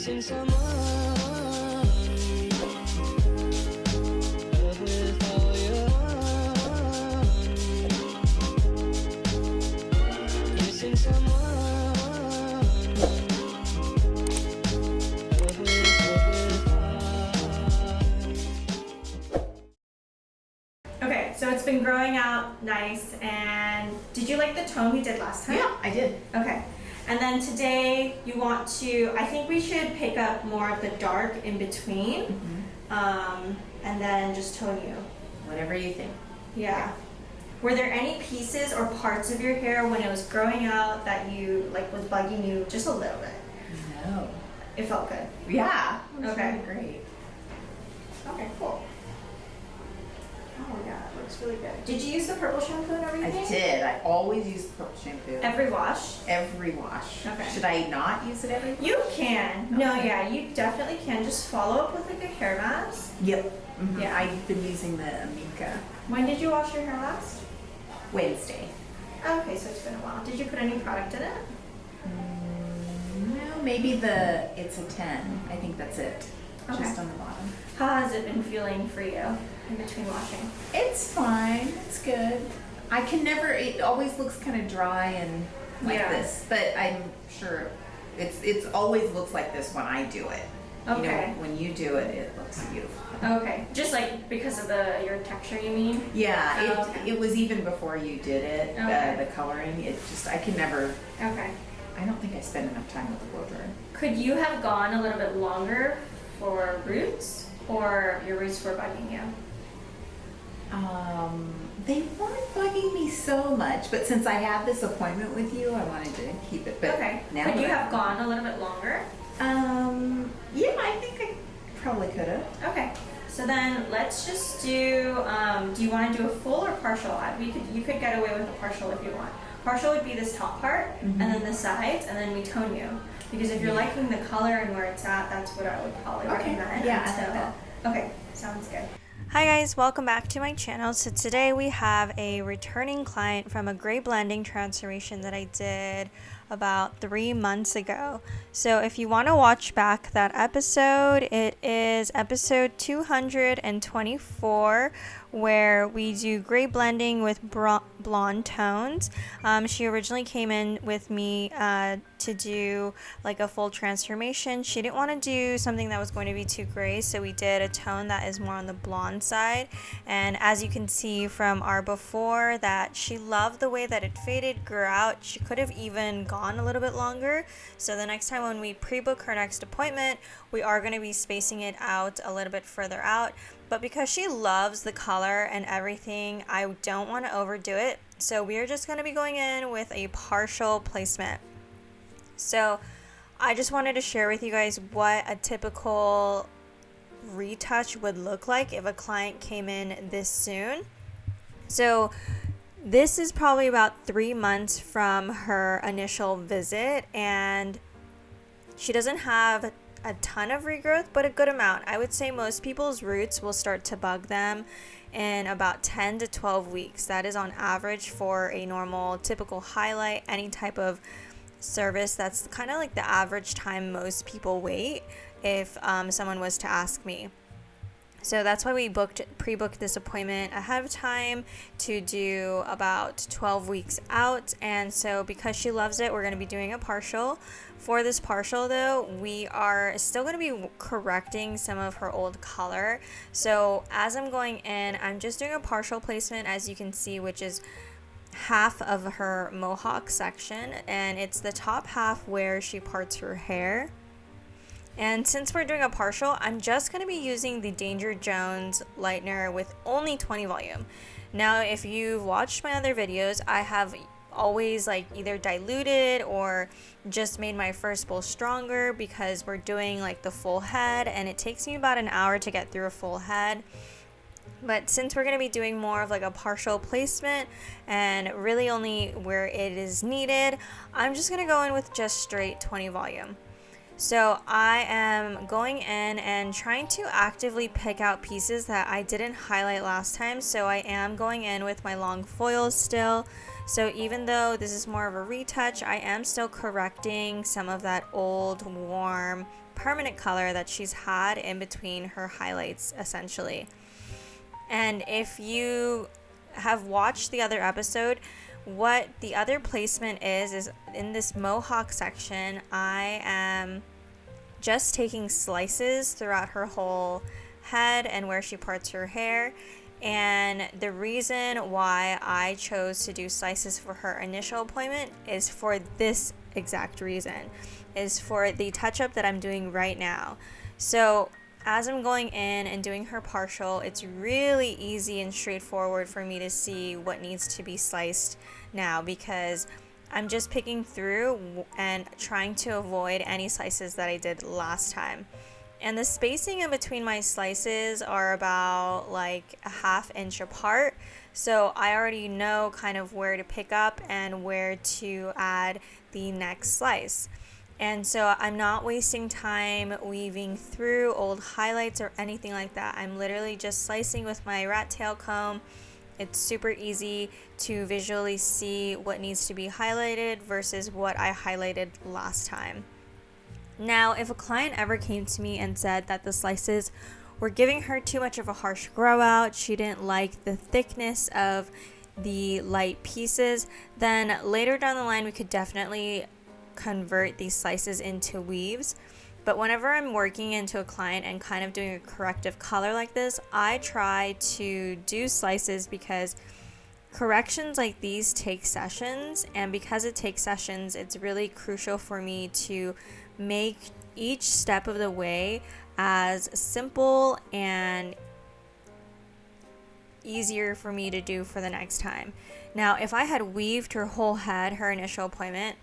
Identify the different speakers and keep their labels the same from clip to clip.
Speaker 1: Missing someone. Love with all your heart. Missing someone. Love with heart.
Speaker 2: Okay, so it's been growing out nice, and did you like the tone we did last time?
Speaker 3: Yeah, I did.
Speaker 2: Okay, and then today you want to, I think we should pick up more of the dark in between, and then just tone you.
Speaker 3: Whatever you think.
Speaker 2: Yeah. Were there any pieces or parts of your hair when it was growing out that you, like, was bugging you just a little bit?
Speaker 3: No.
Speaker 2: It felt good.
Speaker 3: Yeah. It was
Speaker 2: Okay.
Speaker 3: really great.
Speaker 2: Okay, cool. Oh yeah, it looks really good. Did you use the purple shampoo and everything?
Speaker 3: I did. I always use the purple shampoo.
Speaker 2: Every wash?
Speaker 3: Every wash.
Speaker 2: Okay.
Speaker 3: Should I not use it every wash?
Speaker 2: You can. No,
Speaker 3: Okay.
Speaker 2: yeah, you definitely can. Just follow up with like a hair mask.
Speaker 3: Yep.
Speaker 2: Yeah.
Speaker 3: I've been using the Amica
Speaker 2: When did you wash your hair last?
Speaker 3: Wednesday.
Speaker 2: Okay, so it's been a while. Did you put any product in it?
Speaker 3: No, maybe it's a 10. I think that's it.
Speaker 2: Okay.
Speaker 3: Just on the bottom.
Speaker 2: How has it been feeling for you in between washing?
Speaker 3: It's fine. It's good. I can never. It always looks kind of dry and like
Speaker 2: Yeah.
Speaker 3: this, but I'm sure it's always looks like this when I do it.
Speaker 2: Okay.
Speaker 3: You know, when you do it, it looks beautiful.
Speaker 2: Okay, just like because of your texture, you mean?
Speaker 3: Yeah,
Speaker 2: Oh, okay.
Speaker 3: it was even before you did it.
Speaker 2: Okay.
Speaker 3: The coloring. It just I can never.
Speaker 2: Okay.
Speaker 3: I don't think I spend enough time with the blow dryer.
Speaker 2: Could you have gone a little bit longer for roots, or your roots were bugging you?
Speaker 3: They weren't bugging me so much, but since I had this appointment with you, I wanted to keep it. But
Speaker 2: Okay.
Speaker 3: now
Speaker 2: Could you
Speaker 3: that
Speaker 2: have gone a little bit longer?
Speaker 3: Yeah, I think I probably could have.
Speaker 2: Okay. So then let's just do you want to do a full or partial? You could get away with a partial if you want. Partial would be this top part, and then the sides, and then we tone you. Because if you're liking the color and where it's at, that's what I would probably recommend.
Speaker 3: Yeah, I like that.
Speaker 2: Okay, sounds good. Hi guys, welcome back to my channel. So today we have a returning client from a gray blending transformation that I did about 3 months ago. So if you want to watch back that episode, it is episode 224, where we do gray blending with blonde tones. She originally came in with me to do like a full transformation. She didn't want to do something that was going to be too gray, so we did a tone that is more on the blonde side. And as you can see from our before, that she loved the way that it faded, grew out. She could have even gone a little bit longer. So the next time when we pre-book her next appointment, we are going to be spacing it out a little bit further out. But because she loves the color and everything, I don't want to overdo it. So we're just going to be going in with a partial placement. So I just wanted to share with you guys what a typical retouch would look like if a client came in this soon. So this is probably about 3 months from her initial visit, and she doesn't have a ton of regrowth, but a good amount. I would say most people's roots will start to bug them in about 10 to 12 weeks. That is on average for a normal, typical highlight, any type of service. That's kind of like the average time most people wait if someone was to ask me. So that's why we pre-booked this appointment ahead of time to do about 12 weeks out. And so because she loves it, we're going to be doing a partial. For this partial though, we are still going to be correcting some of her old color. So as I'm going in, I'm just doing a partial placement, as you can see, which is half of her mohawk section, and it's the top half where she parts her hair. And since we're doing a partial, I'm just going to be using the Danger Jones lightener with only 20 volume. Now, if you've watched my other videos, I have always like either diluted or just made my first bowl stronger, because we're doing like the full head and it takes me about an hour to get through a full head. But since we're going to be doing more of like a partial placement and really only where it is needed, I'm just going to go in with just straight 20 volume. So I am going in and trying to actively pick out pieces that I didn't highlight last time. So I am going in with my long foils still, So even though this is more of a retouch, I am still correcting some of that old, warm, permanent color that she's had in between her highlights, essentially. And if you have watched the other episode, what the other placement is in this mohawk section, I am just taking slices throughout her whole head and where she parts her hair. And the reason why I chose to do slices for her initial appointment is for this exact reason, is for the touch-up that I'm doing right now. So as I'm going in and doing her partial, it's really easy and straightforward for me to see what needs to be sliced now, because I'm just picking through and trying to avoid any slices that I did last time. And the spacing in between my slices are about like a ½ inch apart. So I already know kind of where to pick up and where to add the next slice. And so I'm not wasting time weaving through old highlights or anything like that. I'm literally just slicing with my rat tail comb. It's super easy to visually see what needs to be highlighted versus what I highlighted last time. Now, if a client ever came to me and said that the slices were giving her too much of a harsh grow out, she didn't like the thickness of the light pieces, then later down the line we could definitely convert these slices into weaves. But whenever I'm working into a client and kind of doing a corrective color like this, I try to do slices because corrections like these take sessions, and because it takes sessions, it's really crucial for me to make each step of the way as simple and easier for me to do for the next time. Now, if I had weaved her whole head her initial appointment,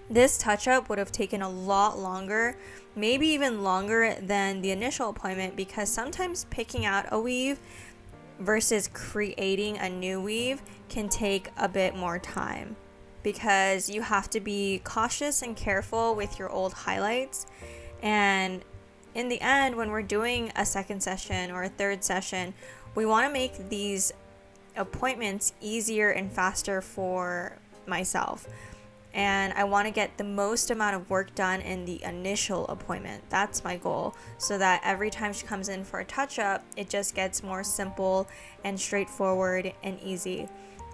Speaker 2: this touch-up would have taken a lot longer, maybe even longer than the initial appointment, because sometimes picking out a weave versus creating a new weave can take a bit more time, because you have to be cautious and careful with your old highlights. And in the end, when we're doing a second session or a third session, we want to make these appointments easier and faster for myself. And I want to get the most amount of work done in the initial appointment. That's my goal, so that every time she comes in for a touch-up, it just gets more simple and straightforward and easy.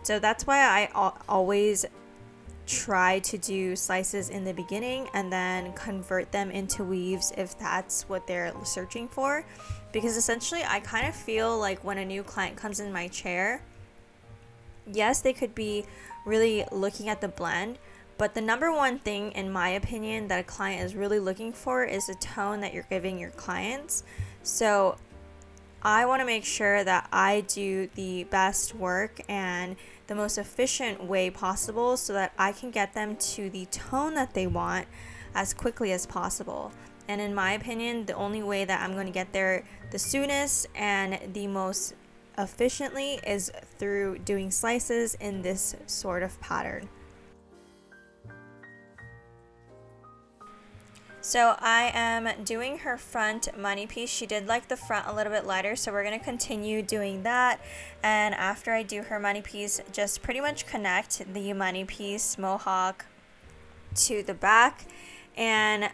Speaker 2: So that's why I always try to do slices in the beginning and then convert them into weaves if that's what they're searching for. Because essentially, I kind of feel like when a new client comes in my chair, yes, they could be really looking at the blend, but the number one thing, in my opinion, that a client is really looking for is the tone that you're giving your clients. So I want to make sure that I do the best work and the most efficient way possible so that I can get them to the tone that they want as quickly as possible. And in my opinion, the only way that I'm going to get there the soonest and the most efficiently is through doing slices in this sort of pattern. So I am doing her front money piece. She did like the front a little bit lighter, so we're going to continue doing that. And after I do her money piece, just pretty much connect the money piece mohawk to the back, and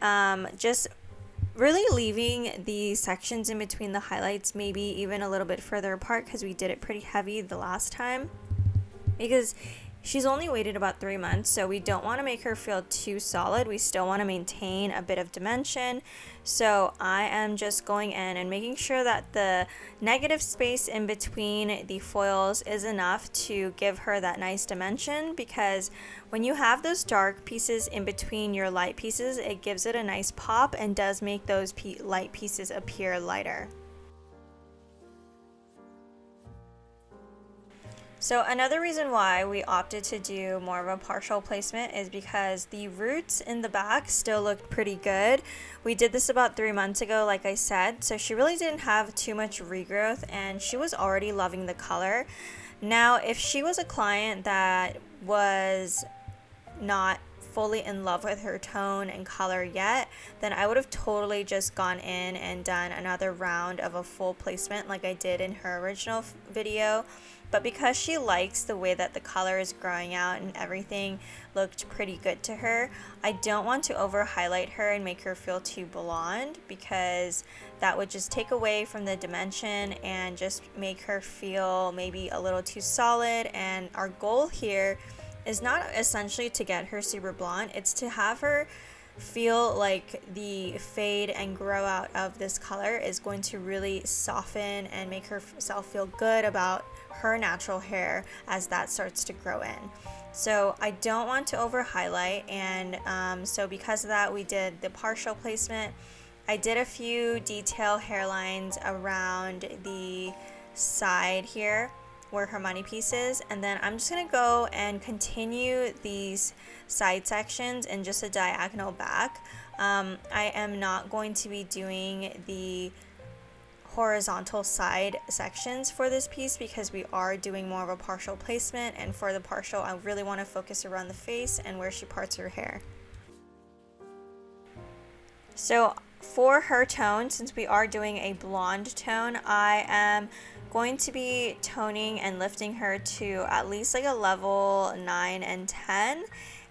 Speaker 2: just really leaving the sections in between the highlights maybe even a little bit further apart, because we did it pretty heavy the last time, because she's only waited about 3 months, so we don't want to make her feel too solid. We still want to maintain a bit of dimension. So I am just going in and making sure that the negative space in between the foils is enough to give her that nice dimension, because when you have those dark pieces in between your light pieces, it gives it a nice pop and does make those light pieces appear lighter. So another reason why we opted to do more of a partial placement is because the roots in the back still looked pretty good. We did this about 3 months ago, like I said, so she really didn't have too much regrowth and she was already loving the color. Now, if she was a client that was not fully in love with her tone and color yet, then I would have totally just gone in and done another round of a full placement like I did in her original video. But because she likes the way that the color is growing out and everything looked pretty good to her, I don't want to over highlight her and make her feel too blonde, because that would just take away from the dimension and just make her feel maybe a little too solid. And our goal here is not essentially to get her super blonde, it's to have her feel like the fade and grow out of this color is going to really soften and make herself feel good about her natural hair as that starts to grow in. So I don't want to over highlight, and so because of that, we did the partial placement. I did a few detail hairlines around the side here where her money piece is, and then I'm just gonna go and continue these side sections in just a diagonal back. I am not going to be doing the horizontal side sections for this piece because we are doing more of a partial placement, and for the partial I really want to focus around the face and where she parts her hair. So for her tone, since we are doing a blonde tone, I am going to be toning and lifting her to at least like a level 9 and 10.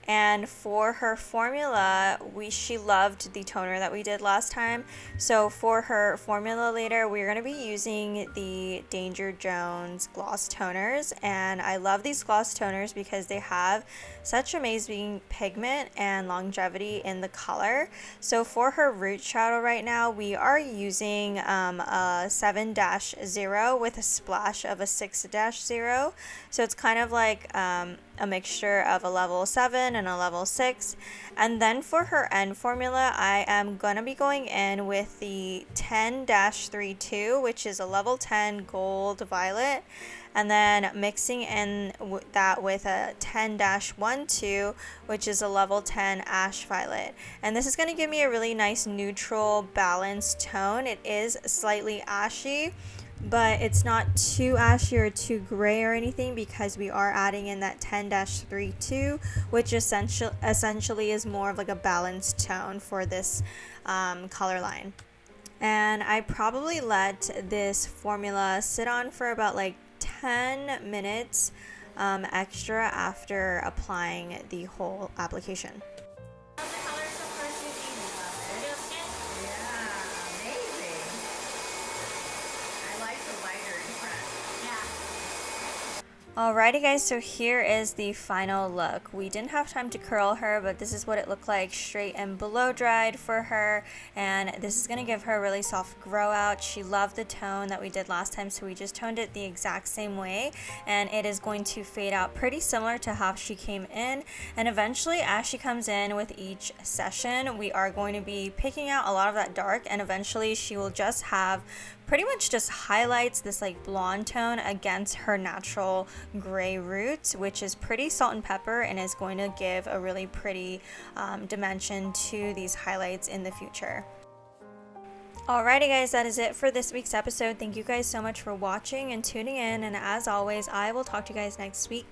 Speaker 2: And for her formula, she loved the toner that we did last time. So for her formula later, we're going to be using the Danger Jones gloss toners. And I love these gloss toners because they have such amazing pigment and longevity in the color. So for her root shadow right now, we are using a 7-0 with a splash of a 6-0. So it's kind of like a mixture of a level 7 and a level 6. And then for her end formula, I am gonna be going in with the 10-32, which is a level 10 gold violet, and then mixing in that with a 10-12, which is a level 10 ash violet. And this is going to give me a really nice neutral balanced tone. It is slightly ashy, but it's not too ashy or too gray or anything, because we are adding in that 10-32, which essentially is more of like a balanced tone for this color line. And I probably let this formula sit on for about like 10 minutes extra after applying the whole application. Alrighty guys, so here is the final look. We didn't have time to curl her, but this is what it looked like straight and blow dried for her, and this is going to give her a really soft grow out. She loved the tone that we did last time, so we just toned it the exact same way, and it is going to fade out pretty similar to how she came in. And eventually, as she comes in with each session, we are going to be picking out a lot of that dark, and eventually she will just have pretty much just highlights this like blonde tone against her natural gray roots, which is pretty salt and pepper and is going to give a really pretty dimension to these highlights in the future. Alrighty guys, that is it for this week's episode. Thank you guys so much for watching and tuning in, and as always, I will talk to you guys next week.